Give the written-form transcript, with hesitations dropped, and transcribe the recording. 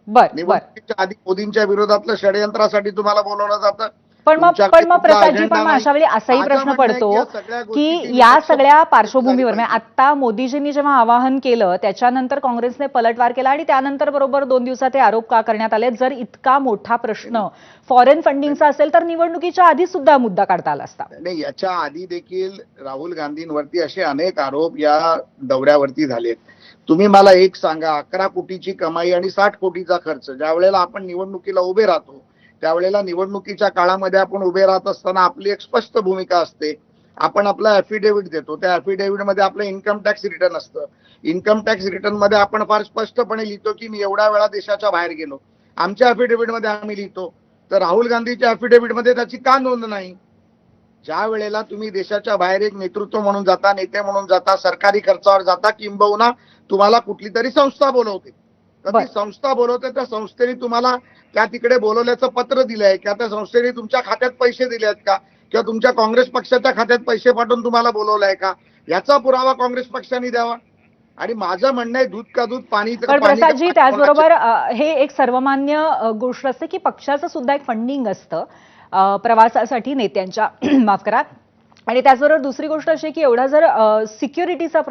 बर बर निवडणुकीच्या आधी मोदींच्या विरोधातलं षडयंत्रासाठी तुम्हाला बोलवलं जातं. पण मग तुमच्याकडे कुठला प्रसादजी, पण अजेंडा मग नाही. अशा वेळी असाही माझं प्रश्न म्हणणं आहे की पडतो या सगळ्या गोष्टीची की या निष्पक्ष सगळ्या चौकशी झाली पार्श्वभूमीवर म्हणजे पाहिजे. आता मोदीजींनी जेव्हा आवाहन केलं त्याच्यानंतर काँग्रेसने पलटवार केला आणि त्यानंतर बरोबर 2 दिवसात हे आरोप का करण्यात आले? जर इतका मोठा प्रश्न फॉरेन फंडिंगचा असेल तर निवडणुकीच्या आधी सुद्धा मुद्दा काढता आला असता. नाही, याच्या आधी देखील राहुल गांधींवरती असे अनेक आरोप या दौऱ्यावरती झालेत. तुम्ही मला एक सांगा, 11 कोटीची कमाई आणि 60 कोटीचा खर्च, ज्या वेळेला आपण निवडणुकीला उभे राहतो त्यावेळेला निवडणुकीच्या काळामध्ये आपण उभे राहत असताना आपली एक स्पष्ट भूमिका असते. आपण आपला ॲफिडेव्हिट देतो. त्या ॲफिडेव्हिटमध्ये आपलं इन्कम टॅक्स रिटर्न असतं. इन्कम टॅक्स रिटर्न मध्ये आपण फार स्पष्टपणे लिहितो की मी एवढ्या वेळा देशाच्या बाहेर गेलो. आमच्या ॲफिडेव्हिटमध्ये आम्ही लिहितो. तर राहुल गांधीच्या ॲफिडेव्हिटमध्ये त्याची का नोंद नाही? ज्या वेळेला तुम्ही देशाच्या बाहेर एक नेतृत्व म्हणून जाता, नेते म्हणून जाता, सरकारी खर्चावर जाता, किंबहुना तुम्हाला कुठली तरी संस्था बोलवते, तर ती संस्था बोलवते, त्या संस्थेने तुम्हाला त्या तिकडे बोलवल्याचं पत्र दिलंय किंवा त्या संस्थेने तुमच्या खात्यात पैसे दिले आहेत का, किंवा तुमच्या काँग्रेस पक्षाच्या खात्यात पैसे पाठवून तुम्हाला बोलवलंय का, याचा पुरावा काँग्रेस पक्षाने द्यावा. आणि माझं म्हणणं आहे, दूध का दूध, पाणी का पण पाणी प्रसादजी, होण्याचे. त्याचबरोबर हे एक सर्वमान्य गोष्ट असते की पक्षाचं सुद्धा एक फंडिंग असतं प्रवासासाठी नेत्यांच्या माफ करा. आणि त्याचबरोबर दुसरी गोष्ट अशी की एवढा जर सिक्युरिटीचा